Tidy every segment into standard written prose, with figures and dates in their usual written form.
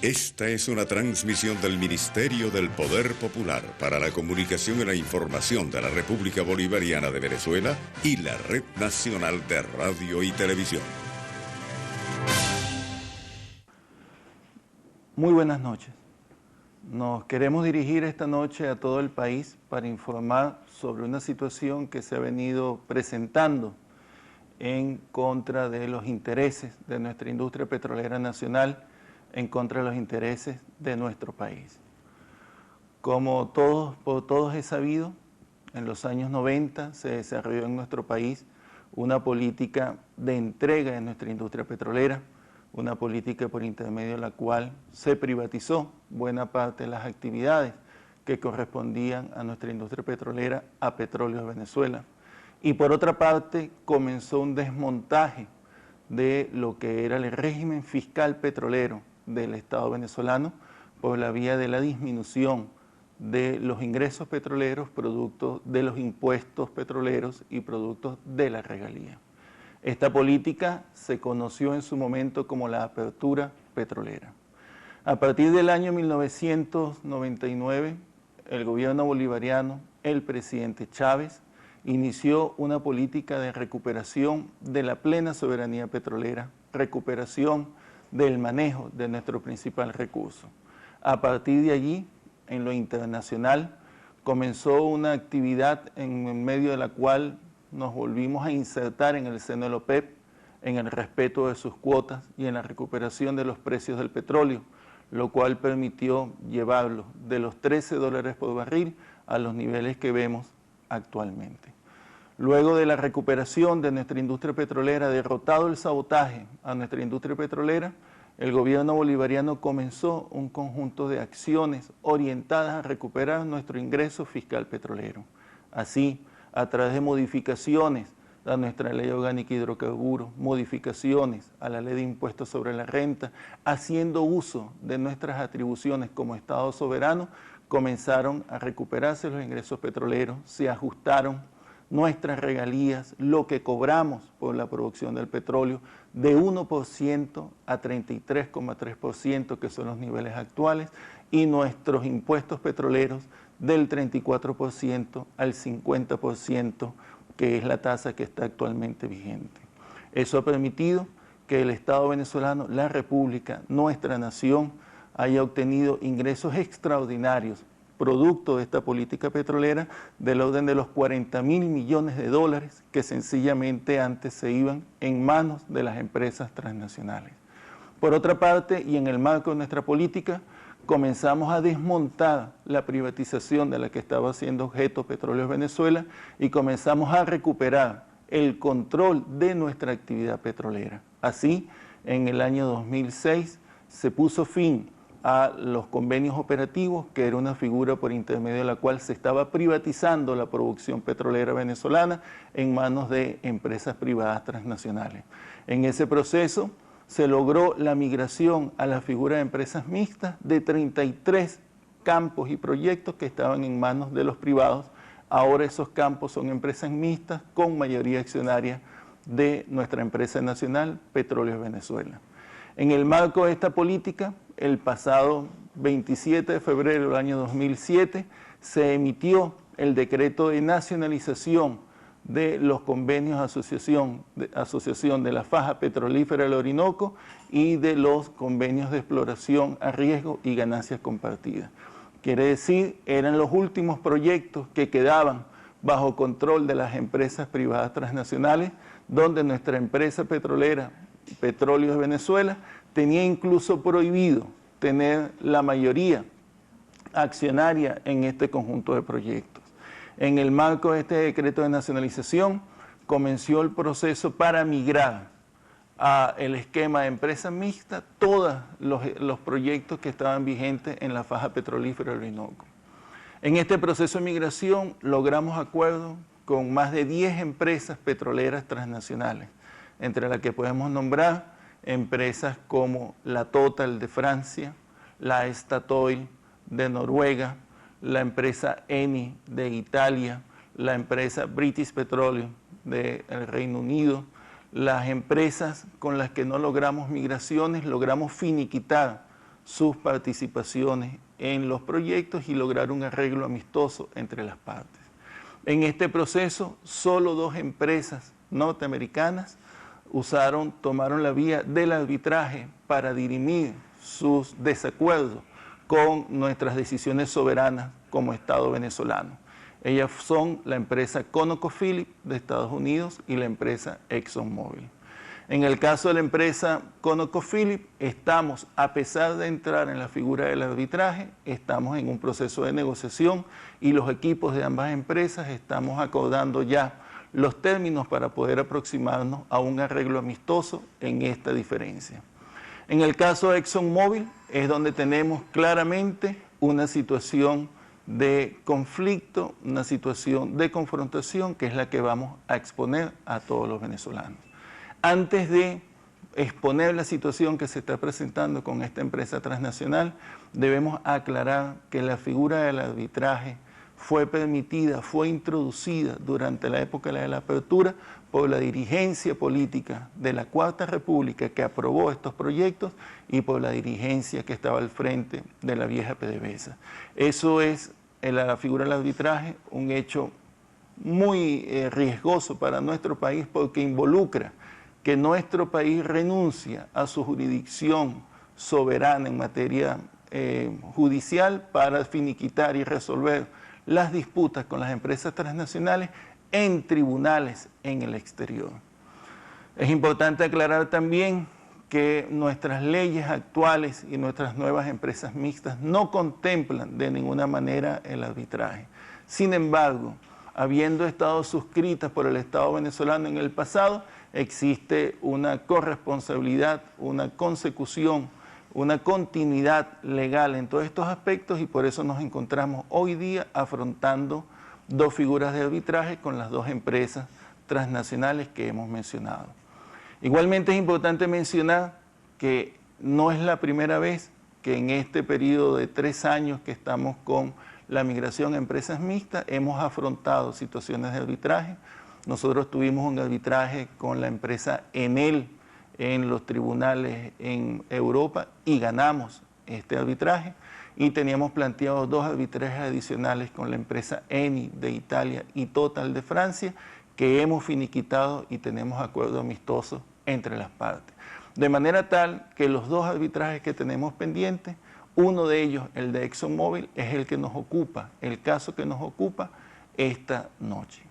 Esta es una transmisión del Ministerio del Poder Popular para la Comunicación y la Información de la República Bolivariana de Venezuela y la Red Nacional de Radio y Televisión. Muy buenas noches. Nos queremos dirigir esta noche a todo el país para informar sobre una situación que se ha venido presentando en contra de los intereses de nuestra industria petrolera nacional, en contra de los intereses de nuestro país. Como por todos es sabido, en los años 90 se desarrolló en nuestro país una política de entrega de nuestra industria petrolera, una política por intermedio de la cual se privatizó buena parte de las actividades que correspondían a nuestra industria petrolera a Petróleos Venezuela. Y por otra parte comenzó un desmontaje de lo que era el régimen fiscal petrolero del Estado venezolano por la vía de la disminución de los ingresos petroleros, producto de los impuestos petroleros y productos de la regalía. Esta política se conoció en su momento como la apertura petrolera. A partir del año 1999, el gobierno bolivariano, el presidente Chávez, inició una política de recuperación de la plena soberanía petrolera, recuperación del manejo de nuestro principal recurso. A partir de allí, en lo internacional, comenzó una actividad en medio de la cual nos volvimos a insertar en el seno de la OPEP, en el respeto de sus cuotas y en la recuperación de los precios del petróleo, lo cual permitió llevarlo de los $13 por barril a los niveles que vemos actualmente. Luego de la recuperación de nuestra industria petrolera, derrotado el sabotaje a nuestra industria petrolera, el gobierno bolivariano comenzó un conjunto de acciones orientadas a recuperar nuestro ingreso fiscal petrolero. Así, a través de modificaciones a nuestra ley orgánica de hidrocarburos, modificaciones a la ley de impuestos sobre la renta, haciendo uso de nuestras atribuciones como Estado soberano, comenzaron a recuperarse los ingresos petroleros, se ajustaron nuestras regalías, lo que cobramos por la producción del petróleo, de 1% a 33,3%, que son los niveles actuales, y nuestros impuestos petroleros del 34% al 50%, que es la tasa que está actualmente vigente. Eso ha permitido que el Estado venezolano, la República, nuestra nación, haya obtenido ingresos extraordinarios producto de esta política petrolera del orden de los $40.000 millones que sencillamente antes se iban en manos de las empresas transnacionales. Por otra parte, y en el marco de nuestra política, comenzamos a desmontar la privatización de la que estaba siendo objeto Petróleos Venezuela y comenzamos a recuperar el control de nuestra actividad petrolera. Así, en el año 2006 se puso fin a los convenios operativos, que era una figura por intermedio de la cual se estaba privatizando la producción petrolera venezolana en manos de empresas privadas transnacionales. En ese proceso se logró la migración a la figura de empresas mixtas de 33 campos y proyectos que estaban en manos de los privados. Ahora esos campos son empresas mixtas con mayoría accionaria de nuestra empresa nacional, Petróleos Venezuela. En el marco de esta política, el pasado 27 de febrero del año 2007, se emitió el decreto de nacionalización de los convenios de asociación de la faja petrolífera del Orinoco y de los convenios de exploración a riesgo y ganancias compartidas. Quiere decir, eran los últimos proyectos que quedaban bajo control de las empresas privadas transnacionales, donde nuestra empresa petrolera, Petróleos de Venezuela, tenía incluso prohibido tener la mayoría accionaria en este conjunto de proyectos. En el marco de este decreto de nacionalización, comenzó el proceso para migrar al esquema de empresa mixta todos los proyectos que estaban vigentes en la faja petrolífera del Orinoco. En este proceso de migración logramos acuerdos con más de 10 empresas petroleras transnacionales, entre las que podemos nombrar empresas como la Total de Francia, la Statoil de Noruega, la empresa Eni de Italia, la empresa British Petroleum del Reino Unido, las empresas con las que no logramos migraciones, logramos finiquitar sus participaciones en los proyectos y lograr un arreglo amistoso entre las partes. En este proceso, solo 2 empresas norteamericanas tomaron la vía del arbitraje para dirimir sus desacuerdos con nuestras decisiones soberanas como Estado venezolano. Ellas son la empresa ConocoPhillips de Estados Unidos y la empresa ExxonMobil. En el caso de la empresa ConocoPhillips, estamos, a pesar de entrar en la figura del arbitraje, estamos en un proceso de negociación y los equipos de ambas empresas estamos acordando ya los términos para poder aproximarnos a un arreglo amistoso en esta diferencia. En el caso de ExxonMobil es donde tenemos claramente una situación de conflicto, una situación de confrontación que es la que vamos a exponer a todos los venezolanos. Antes de exponer la situación que se está presentando con esta empresa transnacional, debemos aclarar que la figura del arbitraje fue permitida, fue introducida durante la época de la apertura por la dirigencia política de la Cuarta República que aprobó estos proyectos y por la dirigencia que estaba al frente de la vieja PDVSA. Eso es, la figura del arbitraje, un hecho muy riesgoso para nuestro país porque involucra que nuestro país renuncia a su jurisdicción soberana en materia judicial para finiquitar y resolver las disputas con las empresas transnacionales en tribunales en el exterior. Es importante aclarar también que nuestras leyes actuales y nuestras nuevas empresas mixtas no contemplan de ninguna manera el arbitraje. Sin embargo, habiendo estado suscritas por el Estado venezolano en el pasado, existe una corresponsabilidad, una consecución, una continuidad legal en todos estos aspectos y por eso nos encontramos hoy día afrontando 2 figuras de arbitraje con las 2 empresas transnacionales que hemos mencionado. Igualmente es importante mencionar que no es la primera vez que en este periodo de 3 años que estamos con la migración a empresas mixtas hemos afrontado situaciones de arbitraje. Nosotros tuvimos un arbitraje con la empresa Enel en los tribunales en Europa y ganamos este arbitraje y teníamos planteados 2 arbitrajes adicionales con la empresa Eni de Italia y Total de Francia que hemos finiquitado y tenemos acuerdos amistosos entre las partes. De manera tal que los 2 arbitrajes que tenemos pendientes, uno de ellos, el de ExxonMobil, es el que nos ocupa, el caso que nos ocupa esta noche.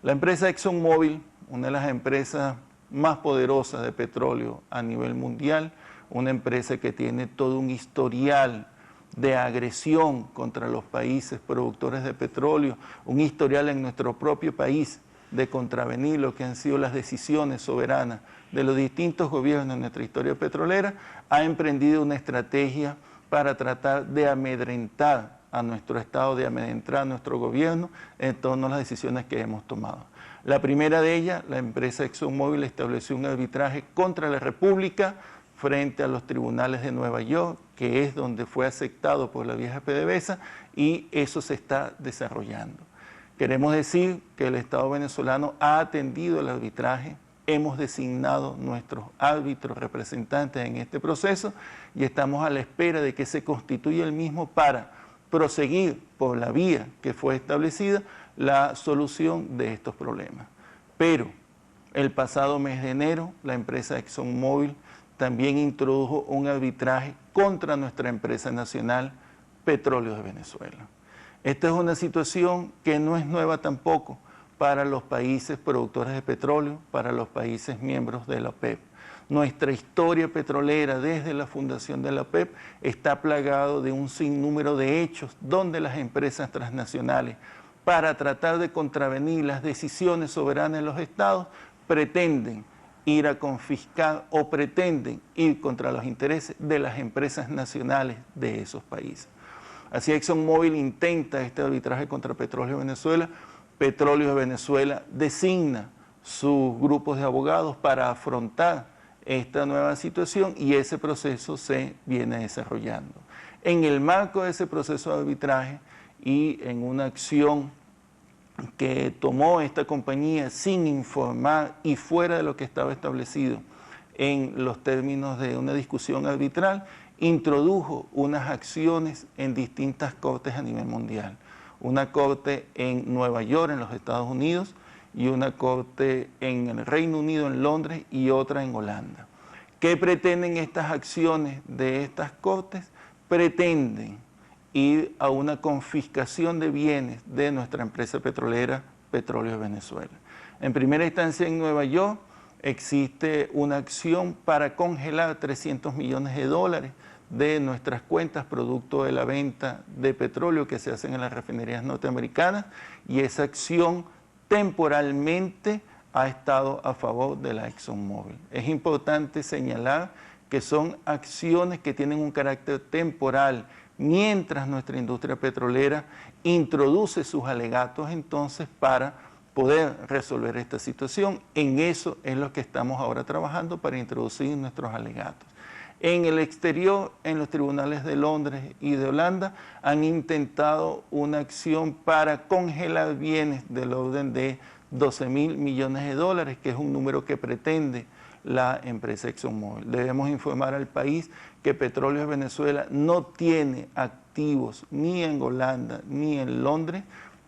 La empresa ExxonMobil, una de las empresas más poderosas de petróleo a nivel mundial, una empresa que tiene todo un historial de agresión contra los países productores de petróleo, un historial en nuestro propio país de contravenir lo que han sido las decisiones soberanas de los distintos gobiernos en nuestra historia petrolera, ha emprendido una estrategia para tratar de amedrentar a nuestro Estado, de amedrentar a nuestro gobierno en torno a las decisiones que hemos tomado. La primera de ellas, la empresa ExxonMobil estableció un arbitraje contra la República frente a los tribunales de Nueva York, que es donde fue aceptado por la vieja PDVSA, y eso se está desarrollando. Queremos decir que el Estado venezolano ha atendido el arbitraje, hemos designado nuestros árbitros representantes en este proceso y estamos a la espera de que se constituya el mismo para proseguir por la vía que fue establecida la solución de estos problemas. Pero el pasado mes de enero, la empresa ExxonMobil también introdujo un arbitraje contra nuestra empresa nacional Petróleos de Venezuela. Esta es una situación que no es nueva tampoco para los países productores de petróleo, para los países miembros de la OPEP. Nuestra historia petrolera desde la fundación de la OPEP está plagado de un sinnúmero de hechos donde las empresas transnacionales, para tratar de contravenir las decisiones soberanas de los estados, pretenden ir a confiscar o pretenden ir contra los intereses de las empresas nacionales de esos países. Así ExxonMobil intenta este arbitraje contra Petróleos de Venezuela. Petróleos de Venezuela designa sus grupos de abogados para afrontar esta nueva situación y ese proceso se viene desarrollando. En el marco de ese proceso de arbitraje y en una acción que tomó esta compañía sin informar y fuera de lo que estaba establecido en los términos de una discusión arbitral, introdujo unas acciones en distintas cortes a nivel mundial. Una corte en Nueva York, en los Estados Unidos, y una corte en el Reino Unido, en Londres, y otra en Holanda. ¿Qué pretenden estas acciones de estas cortes? Pretenden ir a una confiscación de bienes de nuestra empresa petrolera Petróleos Venezuela. En primera instancia, en Nueva York existe una acción para congelar 300 millones de dólares de nuestras cuentas producto de la venta de petróleo que se hacen en las refinerías norteamericanas, y esa acción temporalmente ha estado a favor de la ExxonMobil. Es importante señalar que son acciones que tienen un carácter temporal, mientras nuestra industria petrolera introduce sus alegatos entonces para poder resolver esta situación. En eso es lo que estamos ahora trabajando para introducir nuestros alegatos. En el exterior, en los tribunales de Londres y de Holanda, han intentado una acción para congelar bienes del orden de 12.000 millones de dólares, que es un número que pretende la empresa ExxonMobil. Debemos informar al país que Petróleos Venezuela no tiene activos ni en Holanda ni en Londres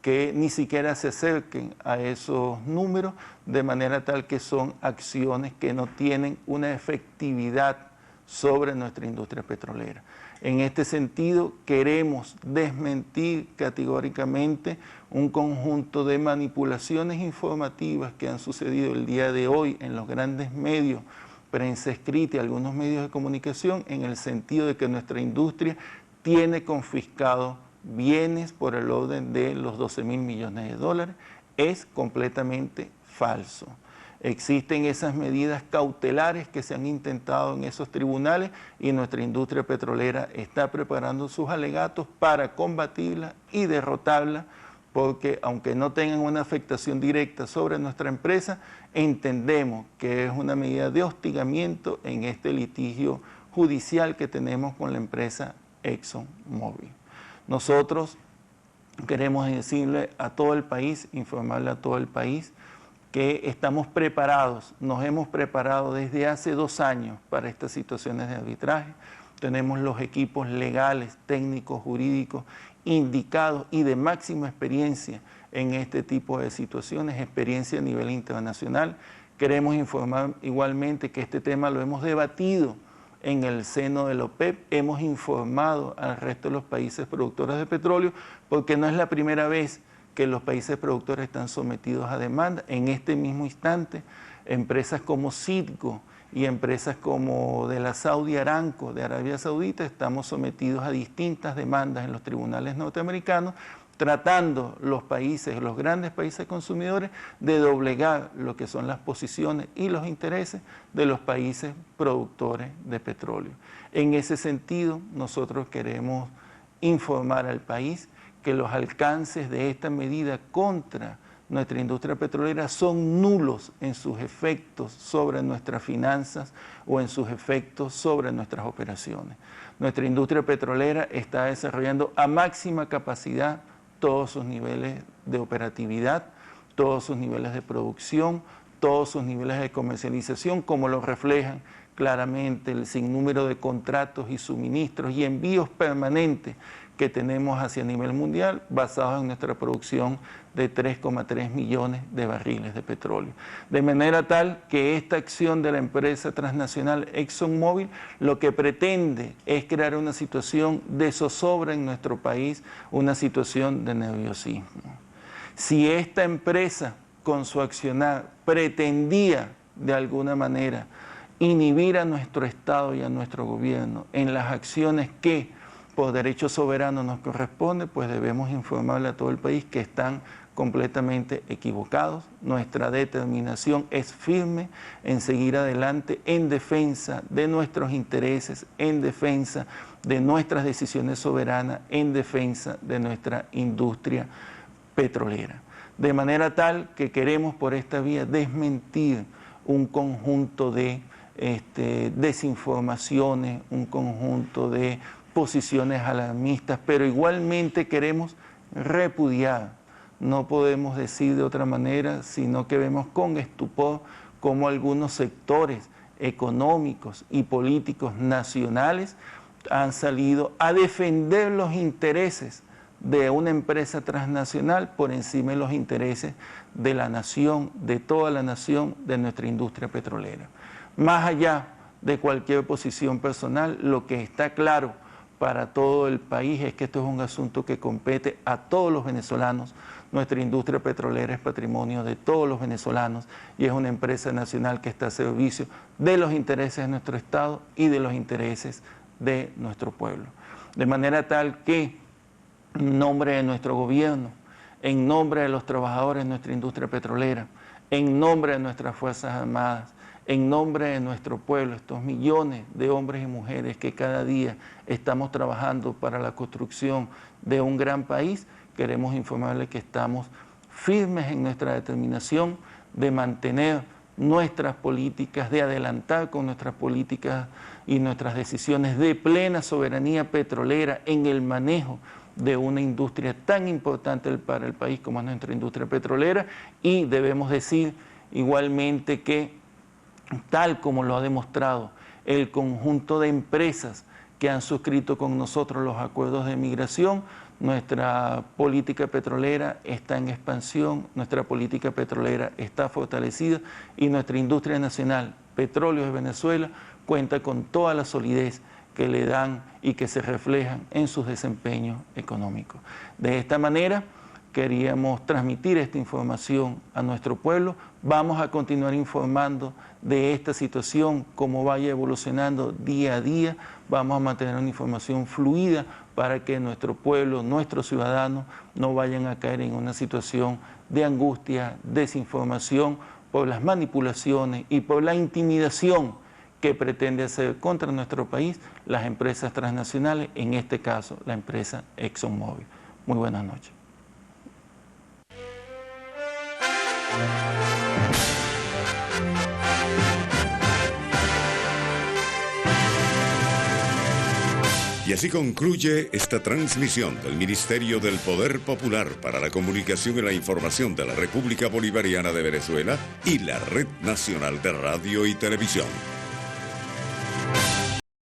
que ni siquiera se acerquen a esos números, de manera tal que son acciones que no tienen una efectividad sobre nuestra industria petrolera. En este sentido, queremos desmentir categóricamente un conjunto de manipulaciones informativas que han sucedido el día de hoy en los grandes medios, prensa escrita y algunos medios de comunicación, en el sentido de que nuestra industria tiene confiscado bienes por el orden de los 12.000 millones de dólares. Es completamente falso. Existen esas medidas cautelares que se han intentado en esos tribunales y nuestra industria petrolera está preparando sus alegatos para combatirla y derrotarla, porque aunque no tengan una afectación directa sobre nuestra empresa, entendemos que es una medida de hostigamiento en este litigio judicial que tenemos con la empresa ExxonMobil. Nosotros queremos decirle a todo el país, informarle a todo el país, que estamos preparados, nos hemos preparado desde hace 2 años para estas situaciones de arbitraje. Tenemos los equipos legales, técnicos, jurídicos, indicados y de máxima experiencia en este tipo de situaciones, experiencia a nivel internacional. Queremos informar igualmente que este tema lo hemos debatido en el seno de la OPEP, hemos informado al resto de los países productores de petróleo, porque no es la primera vez que los países productores están sometidos a demanda. En este mismo instante, empresas como Citgo y empresas como de la Saudi Aramco, de Arabia Saudita, estamos sometidos a distintas demandas en los tribunales norteamericanos, tratando los países, los grandes países consumidores, de doblegar lo que son las posiciones y los intereses de los países productores de petróleo. En ese sentido, nosotros queremos informar al país que los alcances de esta medida contra nuestra industria petrolera son nulos en sus efectos sobre nuestras finanzas o en sus efectos sobre nuestras operaciones. Nuestra industria petrolera está desarrollando a máxima capacidad todos sus niveles de operatividad, todos sus niveles de producción, todos sus niveles de comercialización, como lo reflejan claramente el sinnúmero de contratos y suministros y envíos permanentes que tenemos hacia nivel mundial, basados en nuestra producción de 3,3 millones de barriles de petróleo. De manera tal que esta acción de la empresa transnacional ExxonMobil lo que pretende es crear una situación de zozobra en nuestro país, una situación de nerviosismo. Si esta empresa con su accionar pretendía de alguna manera inhibir a nuestro Estado y a nuestro gobierno en las acciones que por derecho soberano nos corresponde, pues debemos informarle a todo el país que están completamente equivocados. Nuestra determinación es firme en seguir adelante en defensa de nuestros intereses, en defensa de nuestras decisiones soberanas, en defensa de nuestra industria petrolera. De manera tal que queremos por esta vía desmentir un conjunto de desinformaciones, un conjunto de posiciones alarmistas, pero igualmente queremos repudiar no podemos decir de otra manera, sino que vemos con estupor cómo algunos sectores económicos y políticos nacionales han salido a defender los intereses de una empresa transnacional por encima de los intereses de la nación, de toda la nación, de nuestra industria petrolera. Más allá de cualquier posición personal, lo que está claro para todo el país es que esto es un asunto que compete a todos los venezolanos. Nuestra industria petrolera es patrimonio de todos los venezolanos y es una empresa nacional que está a servicio de los intereses de nuestro Estado y de los intereses de nuestro pueblo. De manera tal que, en nombre de nuestro gobierno, en nombre de los trabajadores de nuestra industria petrolera, en nombre de nuestras Fuerzas Armadas, en nombre de nuestro pueblo, estos millones de hombres y mujeres que cada día estamos trabajando para la construcción de un gran país, queremos informarles que estamos firmes en nuestra determinación de mantener nuestras políticas, de adelantar con nuestras políticas y nuestras decisiones de plena soberanía petrolera en el manejo de una industria tan importante para el país como es nuestra industria petrolera, y debemos decir igualmente que, tal como lo ha demostrado el conjunto de empresas que han suscrito con nosotros los acuerdos de migración, nuestra política petrolera está en expansión, nuestra política petrolera está fortalecida y nuestra industria nacional, Petróleos de Venezuela, cuenta con toda la solidez que le dan y que se reflejan en sus desempeños económicos. De esta manera, queríamos transmitir esta información a nuestro pueblo. Vamos a continuar informando de esta situación, cómo vaya evolucionando día a día. Vamos a mantener una información fluida para que nuestro pueblo, nuestros ciudadanos, no vayan a caer en una situación de angustia, desinformación, por las manipulaciones y por la intimidación que pretende hacer contra nuestro país las empresas transnacionales, en este caso la empresa ExxonMobil. Muy buenas noches. Y así concluye esta transmisión del Ministerio del Poder Popular para la Comunicación y la Información de la República Bolivariana de Venezuela y la Red Nacional de Radio y Televisión.